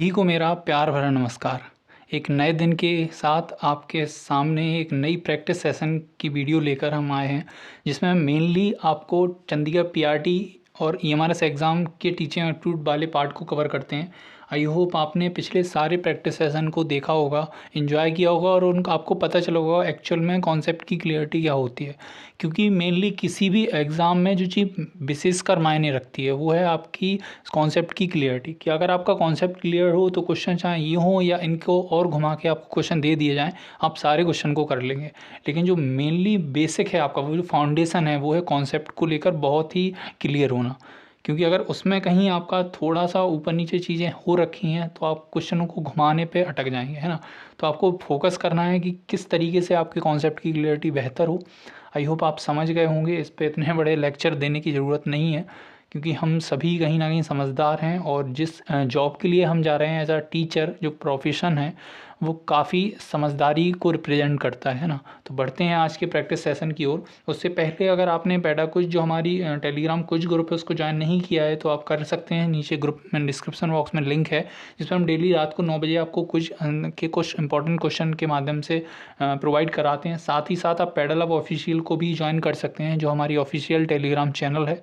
सभी को मेरा प्यार भरा नमस्कार। एक नए दिन के साथ आपके सामने एक नई प्रैक्टिस सेशन की वीडियो लेकर हम आए हैं, जिसमें हम मेनली आपको चंडीगढ़ पीआरटी और ईएमआरएस एग्ज़ाम के टीचिंग एप्टीट्यूड वाले पार्ट को कवर करते हैं। आई होप आपने पिछले सारे प्रैक्टिस सेशन को देखा होगा, एंजॉय किया होगा और उनका आपको पता चला होगा एक्चुअल में कॉन्सेप्ट की क्लियरिटी क्या होती है। क्योंकि मेनली किसी भी एग्ज़ाम में जो चीज़ विशेषकर मायने रखती है वो है आपकी कॉन्सेप्ट की क्लियरिटी। कि अगर आपका कॉन्सेप्ट क्लियर हो तो क्वेश्चन चाहे ये हो या इनको और घुमा के आपको क्वेश्चन दे दिए जाएँ, आप सारे क्वेश्चन को कर लेंगे। लेकिन जो मेनली बेसिक है आपका, वो जो फाउंडेशन है वो है कॉन्सेप्ट को लेकर बहुत ही क्लियर होना। क्योंकि अगर उसमें कहीं आपका थोड़ा सा ऊपर नीचे चीज़ें हो रखी हैं तो आप क्वेश्चनों को घुमाने पे अटक जाएंगे, है ना। तो आपको फोकस करना है कि किस तरीके से आपके कॉन्सेप्ट की क्लियरिटी बेहतर हो। आई होप आप समझ गए होंगे, इस पे इतने बड़े लेक्चर देने की ज़रूरत नहीं है, क्योंकि हम सभी कहीं ना कहीं समझदार हैं और जिस जॉब के लिए हम जा रहे हैं एज अ टीचर, जो प्रोफेशन है वो काफ़ी समझदारी को रिप्रेजेंट करता है ना। तो बढ़ते हैं आज के प्रैक्टिस सेशन की ओर। उससे पहले अगर आपने पेडागोजी जो हमारी टेलीग्राम कुछ ग्रुप है उसको ज्वाइन नहीं किया है तो आप कर सकते हैं। नीचे ग्रुप में डिस्क्रिप्शन बॉक्स में लिंक है, जिस पर हम डेली रात को 9 बजे आपको कुछ इंपॉर्टेंट क्वेश्चन के माध्यम से प्रोवाइड कराते हैं। साथ ही साथ आप पेडल अब ऑफिशियल को भी ज्वाइन कर सकते हैं, जो हमारी ऑफिशियल टेलीग्राम चैनल है।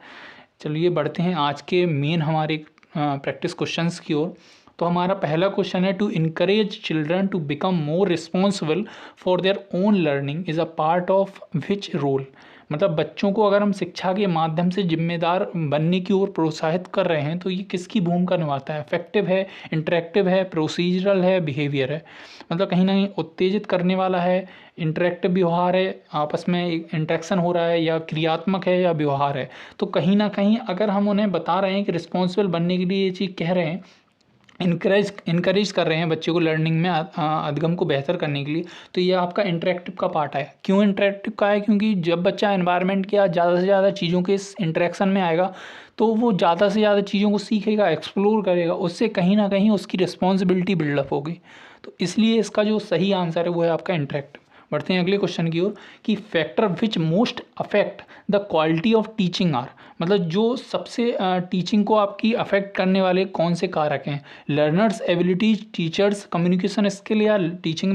चलिए बढ़ते हैं आज के मेन हमारे प्रैक्टिस क्वेश्चंस की ओर। तो हमारा पहला क्वेश्चन है, to encourage children to become more responsible for their own learning is a part of which role. मतलब बच्चों को अगर हम शिक्षा के माध्यम से जिम्मेदार बनने की ओर प्रोत्साहित कर रहे हैं तो ये किसकी भूमिका निभाता है। इफेक्टिव है, इंटरेक्टिव है, प्रोसीजरल है, बिहेवियर है। मतलब कहीं ना कहीं उत्तेजित करने वाला है, इंटरेक्टिव व्यवहार है, आपस में इंटरेक्शन हो रहा है, या क्रियात्मक है या व्यवहार है। तो कहीं ना कहीं अगर हम उन्हें बता रहे हैं कि रिस्पॉन्सिबल बनने के लिए ये चीज़ कह रहे हैं, इनकरेज कर रहे हैं बच्चे को लर्निंग में अधिगम को बेहतर करने के लिए, तो ये आपका इंटरेक्टिव का पार्ट है। क्यों इंटरेक्टिव का है? क्योंकि जब बच्चा एनवायरनमेंट के ज़्यादा से ज़्यादा चीज़ों के इस इंटरेक्शन में आएगा तो वो ज़्यादा से ज़्यादा चीज़ों को सीखेगा, एक्सप्लोर करेगा, उससे कहीं ना कहीं उसकी रिस्पॉन्सिबिलिटी बिल्डअप होगी। तो इसलिए इसका जो सही आंसर है वो है आपका इंटरेक्टिव। बढ़ते हैं अगले क्वेश्चन की ओर कि factor which most affect the quality of teaching are. मतलब जो सबसे टीचिंग को आपकी अफेक्ट करने वाले कौन से कारक हैं। Learners abilities, teachers communication skill या teaching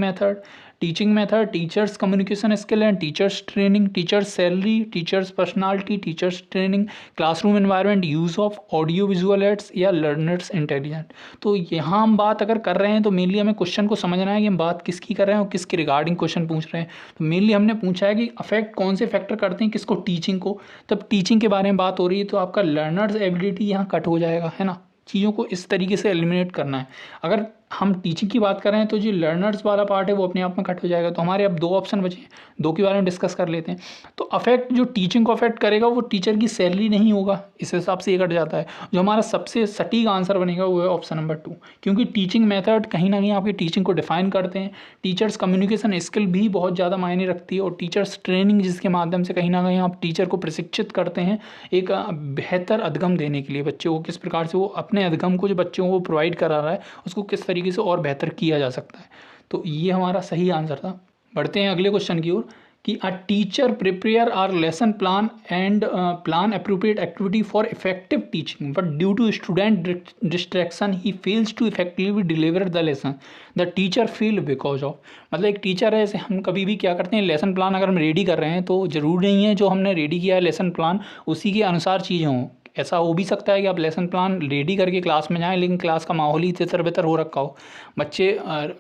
method, teachers communication skill and teachers training, teachers salary, teachers personality, teachers training, classroom environment, use of audio visual aids या लर्नर्स इंटेलिजेंट। तो यहाँ हम बात अगर कर रहे हैं तो मेनली हमें क्वेश्चन को समझना है कि हम बात किसकी कर रहे हैं और किसके रिगार्डिंग क्वेश्चन पूछ रहे हैं। तो मेनली हमने पूछा है कि अफेक्ट कौन से फैक्टर करते हैं किसको, टीचिंग को। तब टीचिंग के बारे में बात हो रही है तो आपका लर्नर्स एबिलिटी यहाँ कट हो जाएगा, है ना। चीज़ों को इस तरीके से एलिमिनेट करना है। अगर हम टीचिंग की बात कर रहे हैं तो जो लर्नर्स वाला पार्ट है वो अपने आप में कट हो जाएगा। तो हमारे अब 2 ऑप्शन बचे हैं, 2 के बारे में डिस्कस कर लेते हैं। तो अफेक्ट जो टीचिंग को अफेक्ट करेगा वो टीचर की सैलरी नहीं होगा, इस हिसाब से ये कट जाता है। जो हमारा सबसे सटीक आंसर बनेगा वो है ऑप्शन नंबर 2, क्योंकि टीचिंग मेथड कहीं ना कहीं आपकी टीचिंग को डिफाइन करते हैं। टीचर्स कम्युनिकेशन स्किल भी बहुत ज़्यादा मायने रखती है, और टीचर्स ट्रेनिंग जिसके माध्यम से कहीं ना कहीं आप टीचर को प्रशिक्षित करते हैं एक बेहतर अधिगम देने के लिए। बच्चों को किस प्रकार से वो अपने अधिगम को जो बच्चों को प्रोवाइड करा रहा है उसको किस तरीके से और बेहतर किया जा सकता है। तो ये हमारा सही आंसर था। बढ़ते हैं अगले क्वेश्चन की ओर कि a teacher prepare are lesson plan and plan appropriate activity for effective teaching, but due to student distraction he fails to effectively deliver the lesson, the teacher fail because of. मतलब एक teacher है, जैसे हम कभी भी क्या करते हैं, लेसन प्लान अगर हम रेडी कर रहे हैं तो ज़रूरी नहीं है जो हमने रेडी किया है लेसन प्लान उसी के अनुसार चीज़ें हों। ऐसा हो भी सकता है कि आप लेसन प्लान रेडी करके क्लास में जाएं लेकिन क्लास का माहौल ही तितर बितर हो रखा हो, बच्चे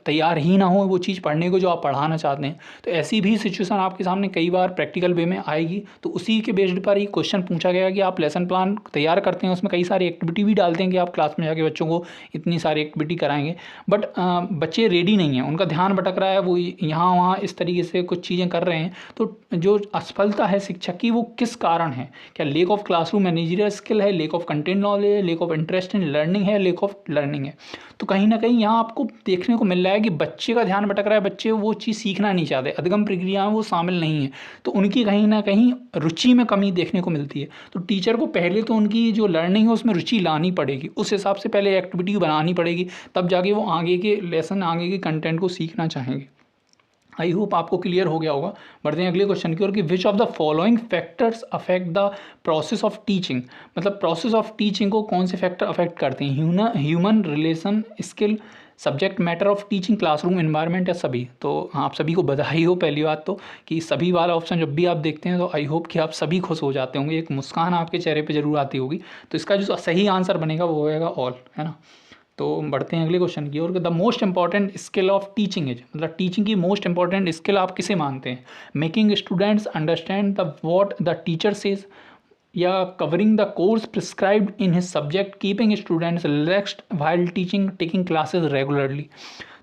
तैयार ही ना हो वो चीज़ पढ़ने को जो आप पढ़ाना चाहते हैं। तो ऐसी भी सिचुएशन आपके सामने कई बार प्रैक्टिकल वे में आएगी। तो उसी के बेस्ड पर ही क्वेश्चन पूछा गया कि आप लेसन प्लान तैयार करते हैं, उसमें कई सारी एक्टिविटी भी डालते हैं कि आप क्लास में जाके बच्चों को इतनी सारी एक्टिविटी कराएंगे, बट बच्चे रेडी नहीं हैं, उनका ध्यान भटक रहा है, वो यहाँ वहाँ इस तरीके से कुछ चीज़ें कर रहे हैं। तो जो असफलता है शिक्षक की वो किस कारण है? क्या lake of classroom managerial skill है, लेक ऑफ कंटेंट नॉलेज है, lake of interest in learning है, लेक ऑफ लर्निंग है? तो कहीं ना कहीं यहाँ आपको देखने को मिल रहा है कि बच्चे का ध्यान भटक रहा है, बच्चे वो चीज़ सीखना नहीं चाहते, अधिगम प्रक्रिया में वो शामिल नहीं है, तो उनकी कहीं ना कहीं रुचि में कमी देखने को मिलती है। तो टीचर को पहले तो उनकी जो लर्निंग है उसमें रुचि लानी पड़ेगी, उस हिसाब से पहले एक्टिविटी बनानी पड़ेगी, तब जाके वो आगे के लेसन, आगे के कंटेंट को सीखना चाहेंगे। आई होप आपको क्लियर हो गया होगा। बढ़ते हैं अगले क्वेश्चन की ओर कि which of the following factors affect the process of teaching, मतलब प्रोसेस ऑफ टीचिंग को कौन से फैक्टर अफेक्ट करते हैं, human relation, skill, subject matter of teaching, classroom environment या सभी। तो आप सभी को बधाई हो पहली बात तो कि सभी वाला ऑप्शन जब भी आप देखते हैं तो आई होप कि आप सभी खुश हो जाते होंगे, एक मुस्कान आपके चेहरे पे जरूर आती होगी। तो इसका जो सही आंसर बनेगा वो होएगा ऑल, है ना। तो बढ़ते हैं अगले क्वेश्चन की ओर। The most important skill of teaching is, मतलब टीचिंग की मोस्ट इंपॉर्टेंट स्किल आप किसे मानते हैं, making students understand the what the teacher says, या covering the course prescribed in his subject, keeping students relaxed while teaching, taking classes regularly.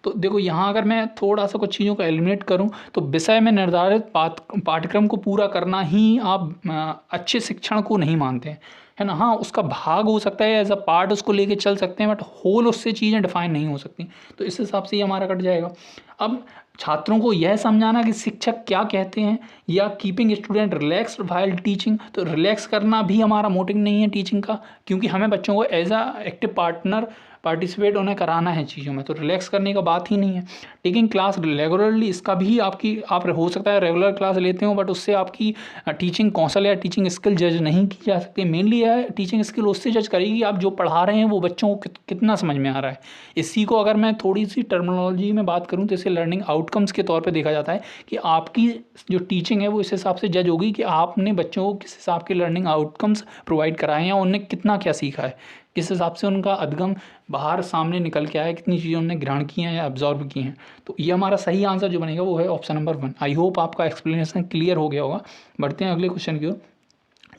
तो देखो यहाँ अगर मैं थोड़ा सा कुछ चीज़ों को एलिमिनेट करूँ तो विषय में निर्धारित पाठ्यक्रम को पूरा करना ही आप अच्छे शिक्षण को नहीं मानते हैं, है ना। हाँ, उसका भाग हो सकता है, एज अ पार्ट उसको लेके चल सकते हैं, बट होल उससे चीज़ें डिफाइन नहीं हो सकती। तो इस हिसाब से ये हमारा कट जाएगा। अब छात्रों को यह समझाना कि शिक्षक क्या कहते हैं, या keeping student relaxed while teaching, तो रिलैक्स करना भी हमारा मोटिव नहीं है टीचिंग का, क्योंकि हमें बच्चों को as a active partner participate उन्हें कराना है चीज़ों में, तो रिलैक्स करने का बात ही नहीं है। टेकिंग क्लास रेगुलरली, इसका भी आपकी आप हो सकता है रेगुलर क्लास लेते हो, बट उससे आपकी टीचिंग कौशल या टीचिंग स्किल जज नहीं की जा सकती। मेनली है टीचिंग स्किल उससे जज करेगी आप जो पढ़ा रहे हैं वो बच्चों को कितना समझ में आ रहा है। इसी को अगर मैं थोड़ी सी टर्मिनोलॉजी में बात करूँ तो इसे लर्निंग आउटकम्स के तौर पर देखा जाता है कि आपकी जो टीचिंग है वो इस हिसाब से जज होगी कि आपने बच्चों को किस हिसाब के लर्निंग आउटकम्स प्रोवाइड कराए हैं, उन्होंने कितना क्या सीखा है, किस हिसाब से उनका अधगम बाहर सामने निकल के आया, कितनी चीज़ें उन्होंने ग्रहण की हैं या अब्जॉर्व की हैं। तो ये हमारा सही आंसर जो बनेगा वो है ऑप्शन नंबर 1। आई होप आपका एक्सप्लेनेशन क्लियर हो गया होगा। बढ़ते हैं अगले क्वेश्चन की ओर।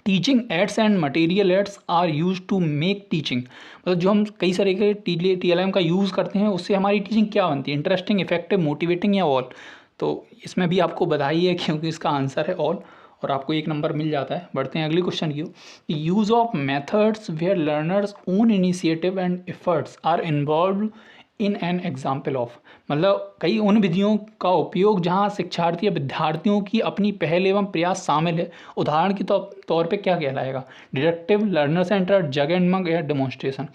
Teaching aids and material aids are use to make teaching, मतलब जो हम कई सारे के TLM का यूज़ करते हैं उससे हमारी टीचिंग क्या बनती है, इंटरेस्टिंग, इफेक्टिव, मोटिवेटिंग या ऑल। तो इसमें भी आपको बधाई है क्योंकि इसका आंसर है ऑल, और आपको 1 नंबर मिल जाता है। बढ़ते हैं अगले क्वेश्चन की ओर। Use of methods where learners own initiative and efforts are involve in an example of, मतलब कई उन विधियों का उपयोग जहाँ शिक्षार्थी या विद्यार्थियों की अपनी पहल एवं प्रयास शामिल है। उदाहरण के तौर पे क्या कहलाएगा, deductive, learner center, jug and mug या डेमोन्स्ट्रेशन।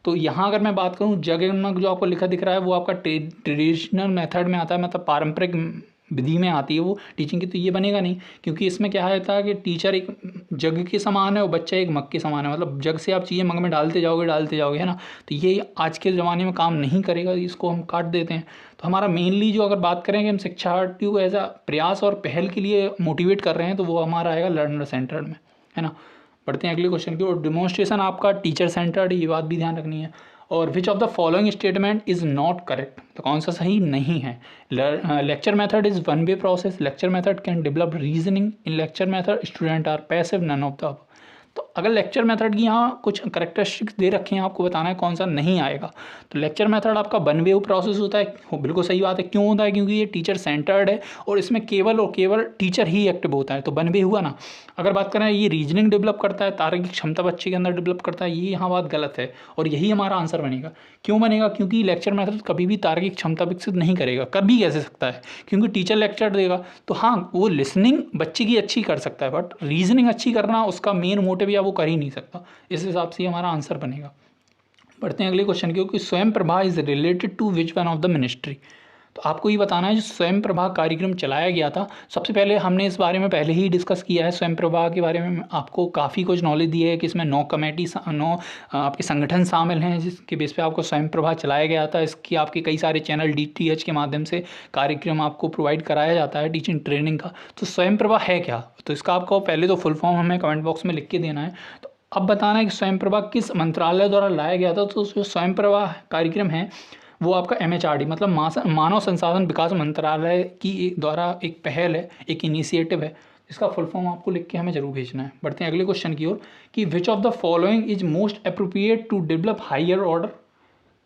तो यहाँ अगर मैं बात करूँ, जग एंड मग जो आपको लिखा दिख रहा है वो आपका ट्रेडिशनल मेथड में आता है, मतलब पारंपरिक विधि में आती है वो टीचिंग की, तो ये बनेगा नहीं, क्योंकि इसमें क्या होता है कि टीचर एक जग के समान है और बच्चा एक मग के समान है, मतलब जग से आप चीज़ें मग में डालते जाओगे, है ना। तो ये आज के ज़माने में काम नहीं करेगा, इसको हम काट देते हैं। तो हमारा मेनली जो अगर बात करें कि हम शिक्षार्थी को एज अ प्रयास और पहल के लिए मोटिवेट कर रहे हैं तो वो हमारा आएगा लर्नर सेंटर्ड में, है ना। बढ़ते हैं अगले क्वेश्चन की ओर। डेमोन्स्ट्रेशन आपका टीचर सेंटर्ड, ये बात भी ध्यान रखनी है। और which of the following statement is not correct, तो कौन सा सही नहीं है। Lecture method is one way process, lecture method can develop reasoning, in lecture method student are passive, none of the. तो अगर लेक्चर मेथड की यहाँ कुछ करेक्टरिस्टिक्स दे रखे हैं, आपको बताना है कौन सा नहीं आएगा। तो लेक्चर मेथड आपका वन वे प्रोसेस होता है, हो बिल्कुल सही बात है। क्यों होता है, क्योंकि ये टीचर सेंटर्ड है और इसमें केवल और केवल टीचर ही एक्टिव होता है, तो वन वे हुआ ना। अगर बात करें ये रीजनिंग डेवलप करता है, तार्किक क्षमता बच्चे के अंदर डेवलप करता है, ये यहाँ बात गलत है और यही हमारा आंसर बनेगा। क्यों बनेगा, क्योंकि लेक्चर मेथड कभी भी तार्किक क्षमता विकसित नहीं करेगा, कभी कैसे सकता है, क्योंकि टीचर लेक्चर देगा तो हाँ वो लिसनिंग बच्चे की अच्छी कर सकता है, बट रीजनिंग अच्छी करना उसका मेन मोटिव या वो कर ही नहीं सकता। इस हिसाब से हमारा आंसर बनेगा। बढ़ते हैं अगले क्वेश्चन की, Swayam Prabha is related to which one of the ministry. तो आपको ये बताना है जो स्वयं प्रभा कार्यक्रम चलाया गया था, सबसे पहले हमने इस बारे में पहले ही डिस्कस किया है। स्वयं प्रभा के बारे में आपको काफ़ी कुछ नॉलेज दी है कि इसमें 9 कमेटी 9 आपके संगठन शामिल हैं जिसके बेस पे आपको स्वयं प्रभा चलाया गया था। इसकी आपके कई सारे चैनल DTH के माध्यम से कार्यक्रम आपको प्रोवाइड कराया जाता है टीचिंग ट्रेनिंग का। तो स्वयं प्रभा है क्या, तो इसका आपको पहले तो फुल फॉर्म हमें कमेंट बॉक्स में लिख के देना है। तो अब बताना है कि स्वयं प्रभा किस मंत्रालय द्वारा लाया गया था। तो जो स्वयं प्रभा कार्यक्रम है वो आपका MHRD मतलब मानव संसाधन विकास मंत्रालय की द्वारा एक पहल है, एक इनिशिएटिव है। इसका फुल फॉर्म आपको लिख के हमें जरूर भेजना है। बढ़ते हैं अगले क्वेश्चन की ओर कि which of the following is most appropriate to develop higher order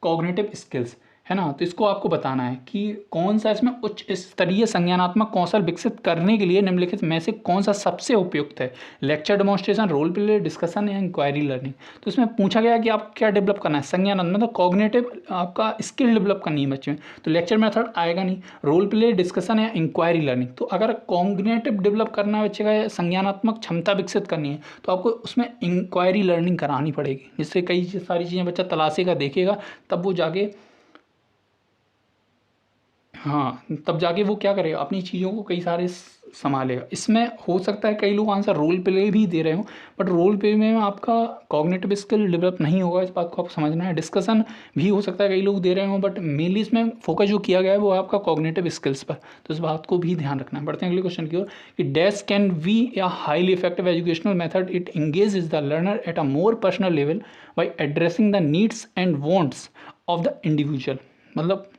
cognitive skills, है ना। तो इसको आपको बताना है कि कौन सा इसमें उच्च स्तरीय संज्ञानात्मक कौशल विकसित करने के लिए निम्नलिखित में से कौन सा सबसे उपयुक्त है। Lecture, demonstration, role play, discussion या इंक्वायरी लर्निंग। तो इसमें पूछा गया कि आप क्या डेवलप करना है, संज्ञानात्मक मतलब कॉग्निटिव आपका स्किल डेवलप करनी है बच्चे में, तो लेक्चर मेथड आएगा नहीं। रोल प्ले, डिस्कशन या इंक्वायरी लर्निंग, तो अगर कॉग्निटिव डेवलप करना है बच्चे का, संज्ञानात्मक क्षमता विकसित करनी है तो आपको उसमें इंक्वायरी लर्निंग करानी पड़ेगी, जिससे कई सारी चीज़ें बच्चा तलाशेगा, देखेगा, तब वो जाके हाँ, तब जाके वो क्या करेगा, अपनी चीज़ों को कई सारे संभालेगा। इसमें हो सकता है कई लोग आंसर रोल प्ले भी दे रहे हों, बट रोल प्ले में आपका कॉग्निटिव स्किल डेवलप नहीं होगा, इस बात को आपको समझना है। डिस्कशन भी हो सकता है कई लोग दे रहे हों, बट मेनली इसमें फोकस जो किया गया है वो है आपका कॉग्निटिव स्किल्स पर, तो इस बात को भी ध्यान रखना है। बढ़ते हैं अगले क्वेश्चन की ओर कि dash can be a highly effective educational method. It engages the learner at a more personal level by addressing the needs and wants of the individual। मतलब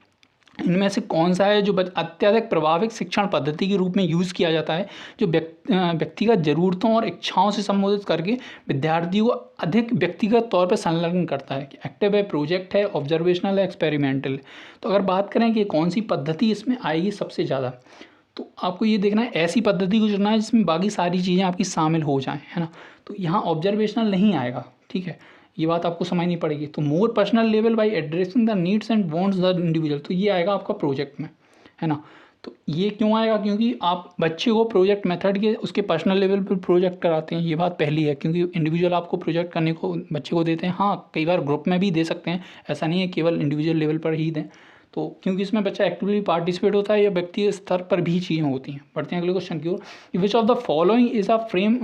इनमें से कौन सा है जो अत्यधिक प्रभावित शिक्षण पद्धति के रूप में यूज़ किया जाता है, जो व्यक्तिगत ज़रूरतों और इच्छाओं से संबोधित करके विद्यार्थियों को अधिक व्यक्तिगत तौर पर संलग्न करता है। एक्टिव है, प्रोजेक्ट है, ऑब्जर्वेशनल है, एक्सपेरिमेंटल है। तो अगर बात करें कि कौन सी पद्धति इसमें आएगी सबसे ज़्यादा, तो आपको ये देखना है ऐसी पद्धति को चुनना है जिसमें बाकी सारी चीज़ें आपकी शामिल हो जाएं, है ना। तो यहाँ ऑब्जर्वेशनल नहीं आएगा, ठीक है, ये बात आपको समझनी पड़ेगी। तो more personal level by addressing the needs and wants the individual, तो ये आएगा आपका प्रोजेक्ट में, है ना। तो ये क्यों आएगा, क्योंकि आप बच्चे को प्रोजेक्ट मेथड के उसके पर्सनल लेवल पर प्रोजेक्ट कराते हैं, ये बात पहली है। क्योंकि इंडिविजुअल आपको प्रोजेक्ट करने को बच्चे को देते हैं, हाँ कई बार ग्रुप में भी दे सकते हैं, ऐसा नहीं है केवल इंडिविजुअल लेवल पर ही दें। तो क्योंकि इसमें बच्चा एक्टिवली पार्टिसिपेट होता है या व्यक्ति स्तर पर भी चीज़ें होती हैं। बढ़ते हैं अगले क्वेश्चन की ओर। Which of the following is a frame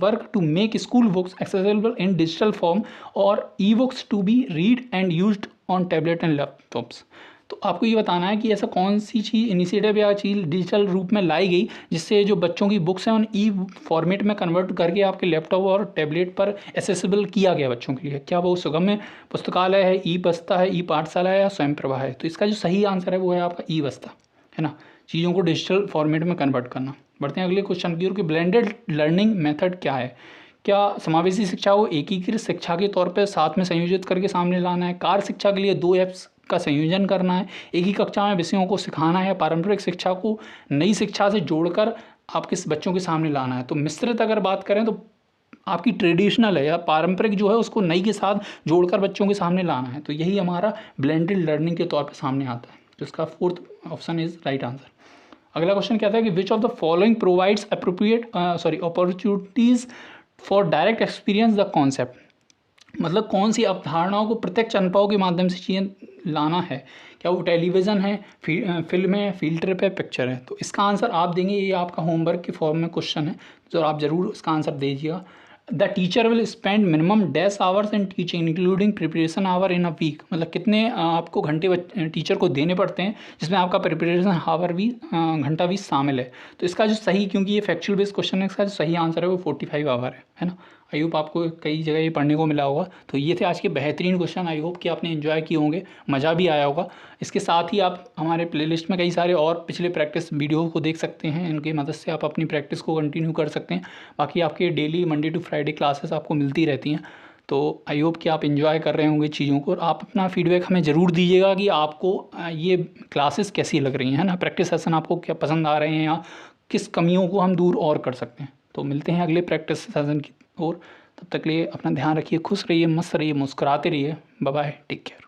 work to make school books accessible in digital form और e books to be read and used on tablet and laptops. तो आपको ये बताना है कि ऐसा कौन सी चीज़ इनिशिएटिव या चीज़ डिजिटल रूप में लाई गई जिससे जो बच्चों की बुक्स हैं उन ई फॉर्मेट में कन्वर्ट करके आपके लैपटॉप और टैबलेट पर एक्सेसिबल किया गया बच्चों के लिए। क्या वो सुगम्य पुस्तकालय है, ई बस्ता है, ई पाठशाला है या स्वयं प्रभा है। तो इसका जो सही आंसर है वो है आपका ई बस्ता, है ना, चीज़ों को डिजिटल फॉर्मेट में कन्वर्ट करना। बढ़ते हैं अगले क्वेश्चन की ओर कि ब्लेंडेड लर्निंग मेथड क्या है। क्या समावेशी शिक्षा को एकीकृत शिक्षा के तौर पर साथ में संयोजित करके सामने लाना है, कार्य शिक्षा के लिए 2 ऐप्स का संयोजन करना है, एक ही कक्षा में विषयों को सिखाना है, पारंपरिक शिक्षा को नई शिक्षा से जोड़कर आपके बच्चों के सामने लाना है। तो मिश्रित अगर बात करें तो आपकी ट्रेडिशनल है या पारंपरिक जो है उसको नई के साथ जोड़कर बच्चों के सामने लाना है। तो यही हमारा ब्लेंडेड लर्निंग के तौर पर सामने आता है। तो इसका 4th option is right answer. अगला क्वेश्चन कहता है कि which of the following provides opportunities for direct experience the concept. मतलब कौन सी अवधारणाओं को प्रत्यक्ष अनुभव के माध्यम से चीज़ें लाना है। क्या वो टेलीविज़न है, फिल्म है, फील्ड ट्रिप है, पिक्चर है। तो इसका आंसर आप देंगे, ये आपका होमवर्क के फॉर्म में क्वेश्चन है, तो आप ज़रूर इसका आंसर दीजिएगा। The teacher will spend minimum dash hours in teaching including preparation hour in a week. मतलब कितने आपको घंटे टीचर को देने पड़ते हैं जिसमें आपका प्रिपरेशन आवर भी घंटा भी शामिल है। तो इसका जो सही, क्योंकि ये फैक्चुअल बेस्ड क्वेश्चन है, इसका जो सही आंसर है वो 45 आवर है ना। आई होप आपको कई जगह ये पढ़ने को मिला होगा। तो ये थे आज के बेहतरीन क्वेश्चन। आई होप कि आपने एंजॉय किए होंगे, मज़ा भी आया होगा। इसके साथ ही आप हमारे प्लेलिस्ट में कई सारे और पिछले प्रैक्टिस वीडियो को देख सकते हैं, इनकी मदद से आप अपनी प्रैक्टिस को कंटिन्यू कर सकते हैं। बाकी आपके daily Monday to Friday classes आपको मिलती रहती हैं। तो आई होप कि आप एंजॉय कर रहे होंगे चीज़ों को, और आप अपना फीडबैक हमें ज़रूर दीजिएगा कि आपको ये क्लासेस कैसी लग रही हैं ना, प्रैक्टिस सेशन आपको क्या पसंद आ रहे हैं या किस कमियों को हम दूर और कर सकते हैं। तो मिलते हैं अगले प्रैक्टिस सेशन की ओर। तब तक लिए अपना ध्यान रखिए, खुश रहिए, मस्त रहिए, मुस्कुराते रहिए। Bye bye, take care.